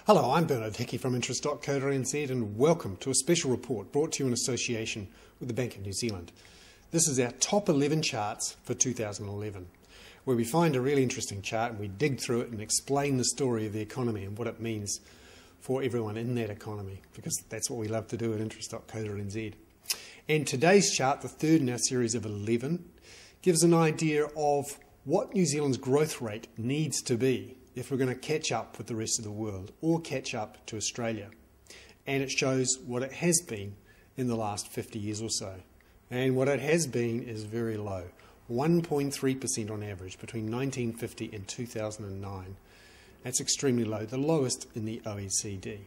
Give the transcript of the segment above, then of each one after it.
Hello, I'm Bernard Hickey from Interest.co.nz and welcome to a special report brought to you in association with the Bank of New Zealand. This is our top 11 charts for 2011, where we find a really interesting chart and we dig through it and explain the story of the economy and what it means for everyone in that economy, because that's what we love to do at Interest.co.nz. And today's chart, the third in our series of 11, gives an idea of what New Zealand's growth rate needs to be if we're going to catch up with the rest of the world or catch up to Australia. And it shows what it has been in the last 50 years or so. And what it has been is very low, 1.3% on average between 1950 and 2009. That's extremely low, the lowest in the OECD.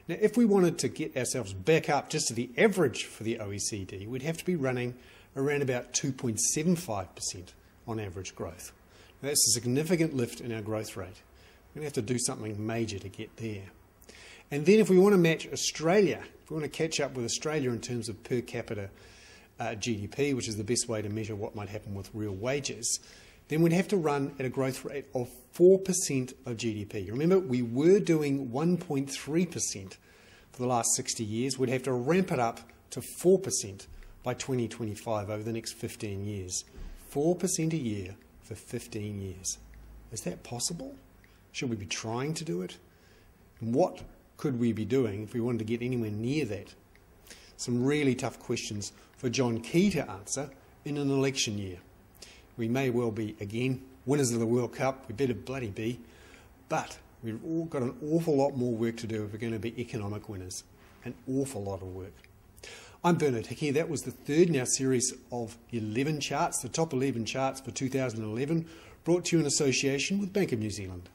Now, if we wanted to get ourselves back up just to the average for the OECD, we'd have to be running around about 2.75% on average growth. Now, that's a significant lift in our growth rate. We're going to have to do something major to get there. And then if we want to match Australia, if we want to catch up with Australia in terms of per capita GDP, which is the best way to measure what might happen with real wages, then we'd have to run at a growth rate of 4% of GDP. Remember, we were doing 1.3% for the last 60 years. We'd have to ramp it up to 4% by 2025 over the next 15 years. 4% a year for 15 years. Is that possible? Should we be trying to do it? And what could we be doing if we wanted to get anywhere near that? Some really tough questions for John Key to answer in an election year. We may well be, again, winners of the World Cup. We better bloody be. But we've all got an awful lot more work to do if we're going to be economic winners. An awful lot of work. I'm Bernard Hickey. That was the third in our series of 11 charts, the top 11 charts for 2011, brought to you in association with Bank of New Zealand.